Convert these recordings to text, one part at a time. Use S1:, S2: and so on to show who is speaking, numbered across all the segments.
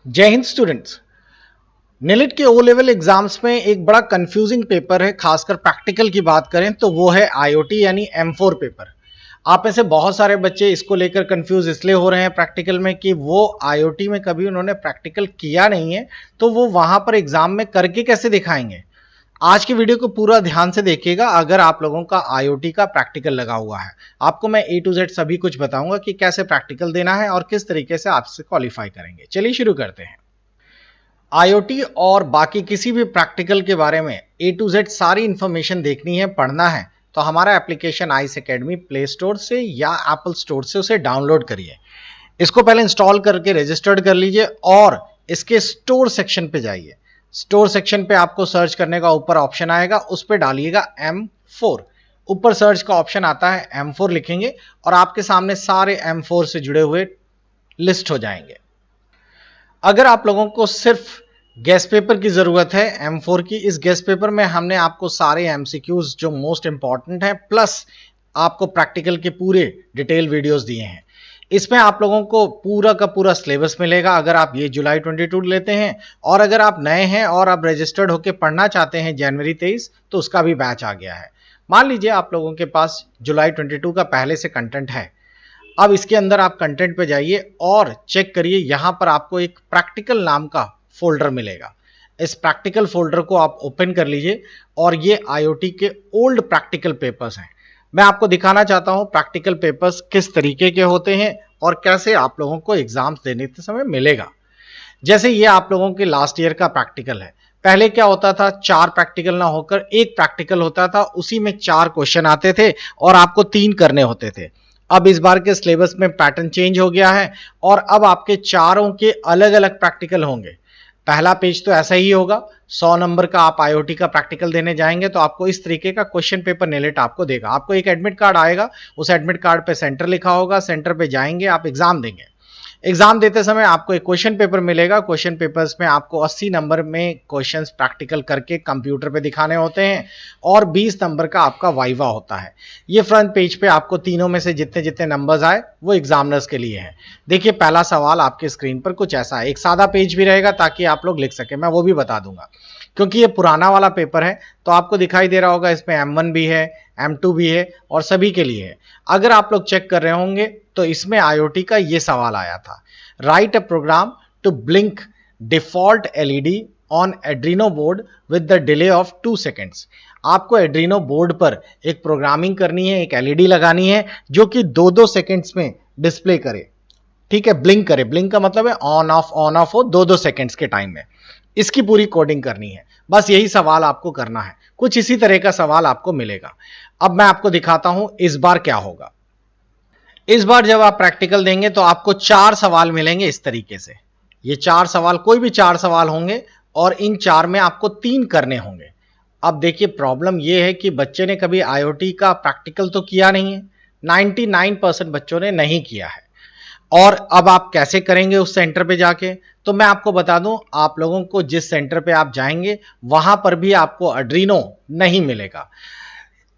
S1: जय Hind students. NIELIT के O level exams में एक बड़ा कंफ्यूजिंग पेपर है, खासकर प्रैक्टिकल की बात करें तो वो है आईओटी यानी M4 पेपर। आप में से बहुत सारे बच्चे इसको लेकर कंफ्यूज इसलिए हो रहे हैं प्रैक्टिकल में कि वो आईओटी में कभी उन्होंने प्रैक्टिकल किया नहीं है, तो वो वहां पर एग्जाम में करके कैसे दिखाएंगे। आज की वीडियो को पूरा ध्यान से देखिएगा। अगर आप लोगों का आईओटी का प्रैक्टिकल लगा हुआ है, आपको मैं A to Z सभी कुछ बताऊंगा कि कैसे प्रैक्टिकल देना है और किस तरीके से आपसे क्वालिफाई करेंगे। चलिए शुरू करते हैं। आईओटी और बाकी किसी भी प्रैक्टिकल के बारे में A to Z सारी इंफॉर्मेशन देखनी है, पढ़ना है, तो हमारा application ice academy play store से या एप्पल स्टोर से उसे डाउनलोड करिए। इसको पहले इंस्टॉल करके रजिस्टर्ड कर लीजिए और इसके स्टोर सेक्शन पे जाइए। स्टोर सेक्शन पे आपको सर्च करने का ऊपर ऑप्शन आएगा, उस पर डालिएगा M4। ऊपर सर्च का ऑप्शन आता है, M4 लिखेंगे और आपके सामने सारे M4 से जुड़े हुए लिस्ट हो जाएंगे। अगर आप लोगों को सिर्फ गेस्ट पेपर की जरूरत है M4 की, इस गेस्ट पेपर में हमने आपको सारे MCQs जो मोस्ट इंपॉर्टेंट हैं प्लस आपको प्रैक्टिकल के पूरे डिटेल वीडियोस दिए हैं। इसमें आप लोगों को पूरा का पूरा सिलेबस मिलेगा अगर आप ये जुलाई 22 लेते हैं, और अगर आप नए हैं और आप रजिस्टर्ड होकर पढ़ना चाहते हैं जनवरी 23, तो उसका भी बैच आ गया है। मान लीजिए आप लोगों के पास जुलाई 22 का पहले से कंटेंट है। अब इसके अंदर आप कंटेंट पे जाइए और चेक करिए, यहां पर आपको एक प्रैक्टिकल नाम का फोल्डर मिलेगा। इस प्रैक्टिकल फोल्डर को आप ओपन कर लीजिए और ये आईओटी के ओल्ड प्रैक्टिकल पेपर्स हैं। मैं आपको दिखाना चाहता हूं प्रैक्टिकल पेपर्स किस तरीके के होते हैं और कैसे आप लोगों को एग्जाम्स देने के समय मिलेगा। जैसे ये आप लोगों के लास्ट ईयर का प्रैक्टिकल है। पहले क्या होता था, 4 प्रैक्टिकल ना होकर एक प्रैक्टिकल होता था, उसी में 4 क्वेश्चन आते थे और आपको 3 करने होते थे। अब इस बार के सिलेबस में पैटर्न चेंज हो गया है और अब आपके चारों के अलग अलग प्रैक्टिकल होंगे। पहला पेज तो ऐसा ही होगा, 100 नंबर का आप आईओटी का प्रैक्टिकल देने जाएंगे तो आपको इस तरीके का क्वेश्चन पेपर नीलिट आपको देगा। आपको एक एडमिट कार्ड आएगा, उस एडमिट कार्ड पे सेंटर लिखा होगा, सेंटर पे जाएंगे, आप एग्जाम देंगे। एग्जाम देते समय आपको एक क्वेश्चन पेपर मिलेगा। क्वेश्चन पेपर्स में आपको 80 नंबर में क्वेश्चंस प्रैक्टिकल करके कंप्यूटर पे दिखाने होते हैं और 20 नंबर का आपका वाइवा होता है। ये फ्रंट पेज पे आपको तीनों में से जितने जितने नंबर्स आए वो एग्जामिनर्स के लिए हैं। देखिए पहला सवाल आपके स्क्रीन पर कुछ ऐसा है। एक सादा पेज भी रहेगा ताकि आप लोग लिख सके, मैं वो भी बता दूंगा। क्योंकि ये पुराना वाला पेपर है तो आपको दिखाई दे रहा होगा इसमें M1 भी है, M2 भी है और सभी के लिए है। अगर आप लोग चेक कर रहे होंगे तो इसमें आईओटी का ये सवाल आया था, write a program to blink default LED on एड्रीनो board with the delay of 2 seconds. आपको एड्रीनो बोर्ड पर एक प्रोग्रामिंग करनी है, एक एलईडी लगानी है जो कि 2-2 सेकेंड्स में डिस्प्ले करे। ठीक है, ब्लिंक करे, ब्लिंक का मतलब है ऑन ऑफ हो 2-2 सेकेंड्स के टाइम में। इसकी पूरी कोडिंग करनी है, बस यही सवाल आपको करना है। कुछ इसी तरह का सवाल आपको मिलेगा। अब मैं आपको दिखाता हूं इस बार क्या होगा। इस बार जब आप प्रैक्टिकल देंगे तो आपको 4 सवाल मिलेंगे इस तरीके से। ये 4 सवाल, कोई भी 4 सवाल होंगे और इन 4 में आपको 3 करने होंगे। अब देखिए प्रॉब्लम ये है कि बच्चे ने कभी आईओटी का प्रैक्टिकल तो किया नहीं है, 99% बच्चों ने नहीं किया है। और अब आप कैसे करेंगे उस सेंटर पे जाके, तो मैं आपको बता दूं, आप लोगों को जिस सेंटर पे आप जाएंगे वहां पर भी आपको आर्डिनो नहीं मिलेगा।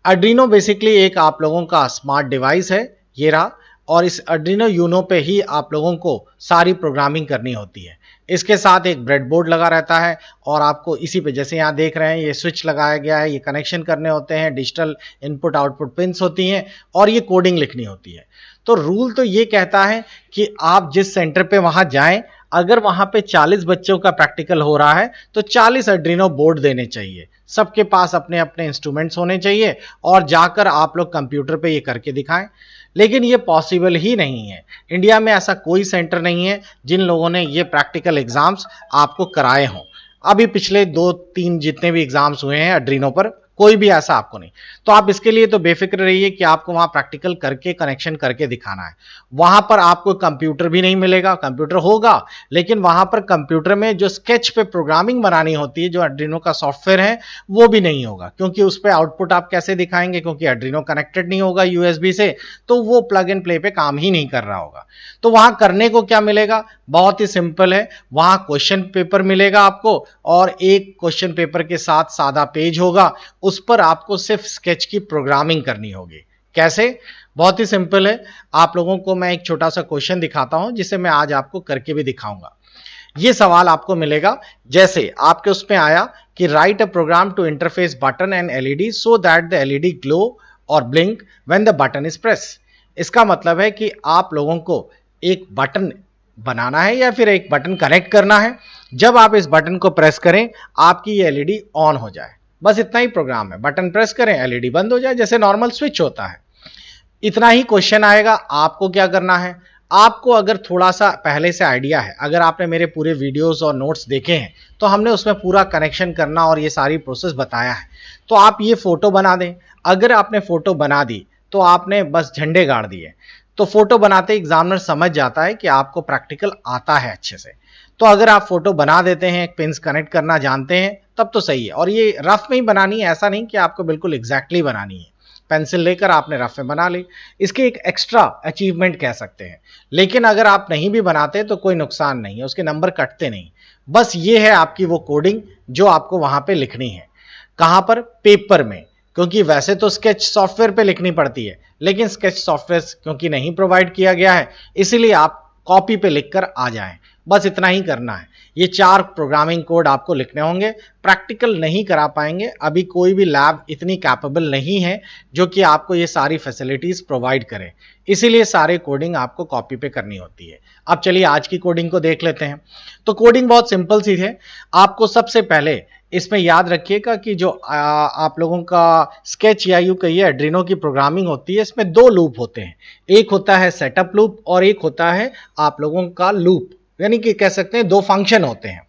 S1: आर्डिनो बेसिकली एक आप लोगों का स्मार्ट डिवाइस है, ये रहा, और इस आर्डिनो यूनो पे ही आप लोगों को सारी प्रोग्रामिंग करनी होती है। इसके साथ एक ब्रेडबोर्ड लगा रहता है और आपको इसी पे, जैसे यहाँ देख रहे हैं, ये स्विच लगाया गया है, ये कनेक्शन करने होते हैं, डिजिटल इनपुट आउटपुट पिंस होती हैं और ये कोडिंग लिखनी होती है। तो रूल तो ये कहता है कि आप जिस सेंटर पे वहां जाएं, अगर वहां पे 40 बच्चों का प्रैक्टिकल हो रहा है तो 40 आर्डिनो बोर्ड देने चाहिए, सबके पास अपने अपने इंस्ट्रूमेंट्स होने चाहिए और जाकर आप लोग कंप्यूटर पे ये करके दिखाएं। लेकिन ये पॉसिबल ही नहीं है। इंडिया में ऐसा कोई सेंटर नहीं है जिन लोगों ने ये प्रैक्टिकल एग्जाम्स आपको कराए हों। अभी पिछले 2-3 जितने भी एग्जाम्स हुए हैं आर्डिनो पर, कोई भी ऐसा आपको नहीं। तो आप इसके लिए तो बेफिक्र रहिए कि आपको वहां प्रैक्टिकल करके कनेक्शन करके दिखाना है। वहां पर आपको कंप्यूटर भी नहीं मिलेगा, कंप्यूटर होगा लेकिन वहां पर कंप्यूटर में जो स्केच पे प्रोग्रामिंग बनानी होती है, जो आर्डिनो का सॉफ्टवेयर है, वो भी नहीं होगा। क्योंकि उस पर आउटपुट आप कैसे दिखाएंगे, क्योंकि आर्डिनो कनेक्टेड नहीं होगा यूएसबी से, तो वो प्लग एंड प्ले पे काम ही नहीं कर रहा होगा। तो वहां करने को क्या मिलेगा, बहुत ही सिंपल है। वहां क्वेश्चन पेपर मिलेगा आपको और एक क्वेश्चन पेपर के साथ सादा पेज होगा, उस पर आपको सिर्फ स्केच की प्रोग्रामिंग करनी होगी। कैसे, बहुत ही सिंपल है। आप लोगों को मैं एक छोटा सा क्वेश्चन दिखाता हूं जिसे मैं आज आपको करके भी दिखाऊंगा। ये सवाल आपको मिलेगा जैसे आपके उसमें आया कि write a program to interface button and LED so that the LED glow और blink when the button is press. इसका मतलब है कि आप लोगों को एक बटन बनाना है या फिर एक बटन कनेक्ट करना है, जब आप इस बटन को प्रेस करें आपकी ये एलईडी ऑन हो जाए। बस इतना ही प्रोग्राम है, बटन प्रेस करें एलईडी बंद हो जाए, जैसे नॉर्मल स्विच होता है। इतना ही क्वेश्चन आएगा। आपको क्या करना है, आपको अगर थोड़ा सा पहले से आइडिया है, अगर आपने मेरे पूरे वीडियोस और नोट्स देखे हैं तो हमने उसमें पूरा कनेक्शन करना और ये सारी प्रोसेस बताया है। तो आप ये फोटो बना दें। अगर आपने फोटो बना दी तो आपने बस झंडे गाड़ दिए। तो फोटो बनाते एग्जामिनर समझ जाता है कि आपको प्रैक्टिकल आता है अच्छे से। तो अगर आप फोटो बना देते हैं, पिन्स कनेक्ट करना जानते हैं, तब तो सही है। और ये रफ में ही बनानी है, ऐसा नहीं कि आपको बिल्कुल एग्जैक्टली बनानी है। पेंसिल लेकर आपने रफ में बना ली, इसके एक एक्स्ट्रा अचीवमेंट कह सकते हैं। लेकिन अगर आप नहीं भी बनाते तो कोई नुकसान नहीं है, उसके नंबर कटते नहीं। बस ये है आपकी वो कोडिंग जो आपको वहां पे लिखनी है। कहां पर? पेपर में। क्योंकि वैसे तो स्केच सॉफ्टवेयर पे लिखनी पड़ती है, लेकिन स्केच सॉफ्टवेयर क्योंकि नहीं प्रोवाइड किया गया है, इसीलिए आप कॉपी पे लिखकर आ जाएं। बस इतना ही करना है। ये 4 प्रोग्रामिंग कोड आपको लिखने होंगे। प्रैक्टिकल नहीं करा पाएंगे, अभी कोई भी लैब इतनी कैपेबल नहीं है जो कि आपको ये सारी फैसिलिटीज प्रोवाइड करे, इसीलिए सारे कोडिंग आपको कॉपी पे करनी होती है। अब चलिए आज की कोडिंग को देख लेते हैं। तो कोडिंग बहुत सिंपल सी है। आपको सबसे पहले इसमें याद रखिएगा कि जो आप लोगों का स्केच या यूं कहिए एड्रीनो की प्रोग्रामिंग होती है, इसमें 2 लूप होते हैं। एक होता है सेटअप लूप और एक होता है आप लोगों का लूप, यानी कि कह सकते हैं 2 फंक्शन होते हैं।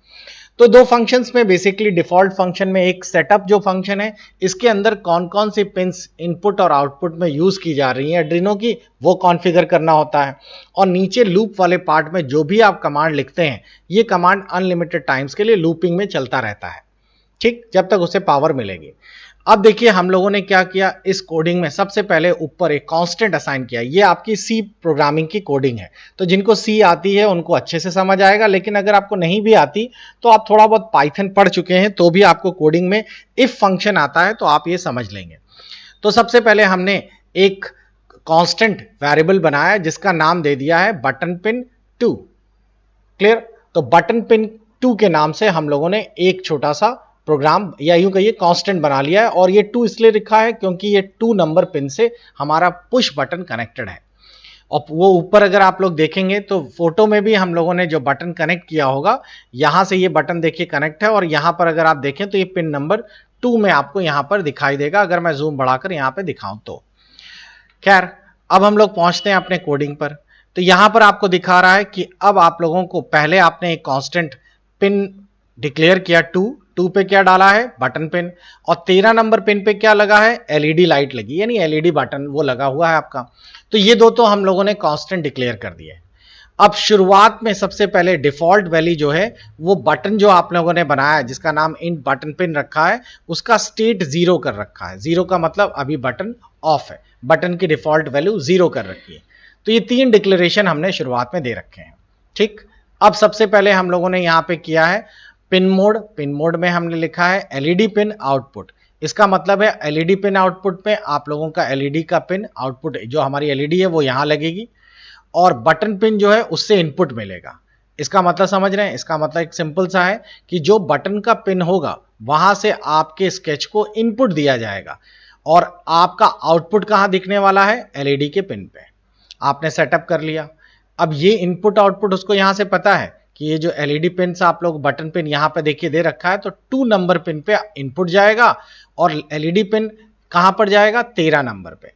S1: तो 2 फंक्शंस में बेसिकली डिफॉल्ट फंक्शन में एक सेटअप जो फंक्शन है, इसके अंदर कौन कौन सी पिंस इनपुट और आउटपुट में यूज की जा रही हैं एड्रीनो की, वो कॉन्फ़िगर करना होता है। और नीचे लूप वाले पार्ट में जो भी आप कमांड लिखते हैं, ये कमांड अनलिमिटेड टाइम्स के लिए लूपिंग में चलता रहता है, ठीक, जब तक उसे पावर मिलेगी। अब देखिए हम लोगों ने क्या किया इस कोडिंग में, सबसे पहले ऊपर एक कांस्टेंट असाइन किया। ये आपकी सी प्रोग्रामिंग की कोडिंग है, तो जिनको सी आती है उनको अच्छे से समझ आएगा, लेकिन अगर आपको नहीं भी आती तो आप थोड़ा बहुत पाइथन पढ़ चुके हैं तो भी आपको कोडिंग में इफ फंक्शन आता है तो आप ये समझ लेंगे। तो सबसे पहले हमने एक कांस्टेंट वेरिएबल बनाया जिसका नाम दे दिया है बटन पिन 2। क्लियर? तो बटन पिन 2 के नाम से हम लोगों ने एक छोटा सा प्रोग्राम या यूं कहिए कांस्टेंट बना लिया है। और ये 2 इसलिए लिखा है क्योंकि ये 2 नंबर पिन से हमारा पुश बटन कनेक्टेड है। और वो ऊपर अगर आप लोग देखेंगे तो फोटो में भी हम लोगों ने जो बटन कनेक्ट किया होगा, यहां से ये बटन देखिए कनेक्ट है, और यहां पर अगर आप देखें तो ये पिन नंबर 2 में आपको यहां पर दिखाई देगा, अगर मैं जूम बढ़ाकर यहां पे दिखाऊं तो। खैर, अब हम लोग पहुंचते हैं अपने कोडिंग पर। तो यहां पर आपको दिखा रहा है कि अब आप लोगों को पहले आपने एक कांस्टेंट पिन डिक्लेयर किया 2 पे क्या डाला है? Button pin. और 13 नंबर पिन पे क्या लगा है? एलईडी लाइट लगी, यानी एलईडी बटन वो लगा हुआ है आपका। तो ये 2 तो हम लोगों ने कांस्टेंट डिक्लेयर कर दिए। अब शुरुआत में सबसे पहले डिफॉल्ट वैल्यू जो है, वो बटन जो आप लोगों ने बनाया है जिसका नाम इन बटन पिन रखा है, उसका स्टेट 0 कर रखा है। 0 का मतलब अभी बटन ऑफ है, बटन की डिफॉल्ट वैल्यू 0 कर रखी है। तो ये 3 डिक्लेरेशन हमने शुरुआत में दे रखे हैं, ठीक। अब सबसे पहले हम लोगों ने यहां पे किया है पिन मोड। पिन मोड में हमने लिखा है एलईडी पिन आउटपुट। इसका मतलब है एलईडी पिन आउटपुट में आप लोगों का एलईडी का पिन आउटपुट जो हमारी एलईडी है वो यहां लगेगी, और बटन पिन जो है उससे इनपुट मिलेगा। इसका मतलब समझ रहे हैं? इसका मतलब एक सिंपल सा है कि जो बटन का पिन होगा वहां से आपके स्केच को इनपुट दिया जाएगा, और आपका आउटपुट कहां दिखने वाला है? एलईडी के पिन पे। आपने सेटअप कर लिया। अब ये इनपुट आउटपुट उसको यहां से पता है कि ये जो एलईडी पिन से आप लोग बटन पिन यहां पे देखिए दे रखा है, तो 2 नंबर पिन पे इनपुट जाएगा और एलईडी पिन कहां पर जाएगा? 13 नंबर पे।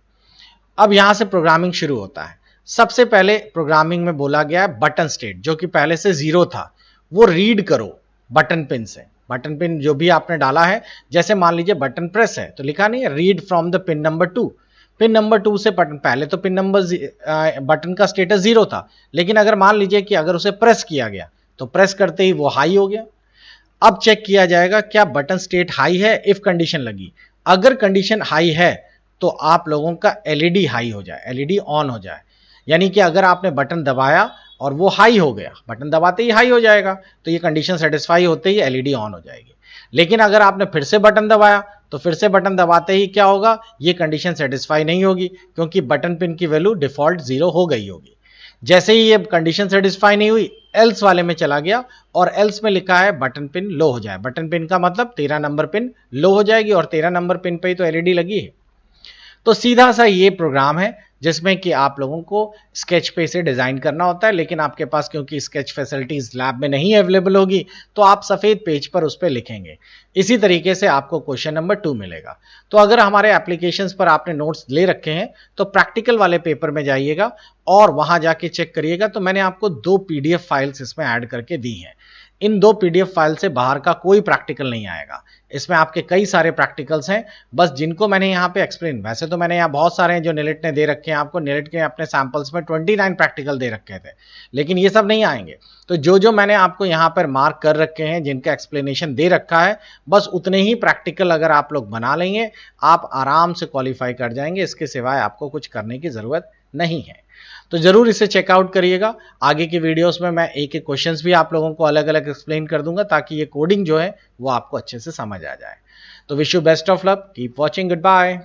S1: अब यहां से प्रोग्रामिंग शुरू होता है। सबसे पहले प्रोग्रामिंग में बोला गया है बटन स्टेट, जो कि पहले से 0 था, वो रीड करो बटन पिन से। बटन पिन जो भी आपने डाला है, जैसे मान लीजिए बटन प्रेस है तो लिखा नहीं है read from the pin number 2। Pin number 2 से बटन, पहले तो पिन नंबर बटन का स्टेटस 0 था, लेकिन अगर मान लीजिए कि अगर उसे प्रेस किया गया तो प्रेस करते ही वो हाई हो गया। अब चेक किया जाएगा क्या बटन स्टेट हाई है, इफ कंडीशन लगी। अगर कंडीशन हाई है तो आप लोगों का एलईडी हाई हो जाए, एलईडी ऑन हो जाए। यानी कि अगर आपने बटन दबाया और वो हाई हो गया, बटन दबाते ही हाई हो जाएगा, तो ये कंडीशन सेटिस्फाई होते ही एलईडी ऑन हो जाएगी। लेकिन अगर आपने फिर से बटन दबाया तो फिर से बटन दबाते ही क्या होगा? ये कंडीशन सेटिस्फाई नहीं होगी, क्योंकि बटन पिन की वैल्यू डिफॉल्ट 0 हो गई होगी। जैसे ही ये कंडीशन सेटिस्फाई नहीं हुई, एल्स वाले में चला गया और एल्स में लिखा है बटन पिन लो हो जाए। बटन पिन का मतलब 13 नंबर पिन लो हो जाएगी और 13 नंबर पिन पे ही तो एलईडी लगी है। तो सीधा सा ये प्रोग्राम है जिसमें कि आप लोगों को स्केच पे से डिजाइन करना होता है, लेकिन आपके पास क्योंकि स्केच फैसिलिटीज लैब में नहीं अवेलेबल होगी तो आप सफेद पेज पर उस पर लिखेंगे। इसी तरीके से आपको क्वेश्चन नंबर 2 मिलेगा। तो अगर हमारे एप्लीकेशंस पर आपने नोट्स ले रखे हैं तो प्रैक्टिकल वाले पेपर में जाइएगा और वहां जाके चेक करिएगा। तो मैंने आपको 2 पीडीएफ फाइल्स इसमें ऐड करके दी हैं। इन 2 पीडीएफ फाइल से बाहर का कोई प्रैक्टिकल नहीं आएगा। इसमें आपके कई सारे प्रैक्टिकल्स हैं, बस जिनको मैंने यहाँ पे एक्सप्लेन, वैसे तो मैंने यहाँ बहुत सारे हैं जो निलिट ने दे रखे हैं आपको। निलिट के अपने सैंपल्स में 29 प्रैक्टिकल दे रखे थे, लेकिन ये सब नहीं आएंगे। तो जो जो मैंने आपको यहाँ पर मार्क कर रखे हैं, जिनका एक्सप्लेनेशन दे रखा है, बस उतने ही प्रैक्टिकल अगर आप लोग बना लेंगे, आप आराम से क्वालिफाई कर जाएंगे। इसके सिवाय आपको कुछ करने की जरूरत नहीं है। तो जरूर इसे चेकआउट करिएगा। आगे की वीडियोस में मैं एक एक क्वेश्चंस भी आप लोगों को अलग अलग एक्सप्लेन कर दूंगा ताकि ये कोडिंग जो है वो आपको अच्छे से समझ आ जाए। तो wish you best of luck, keep watching, good bye.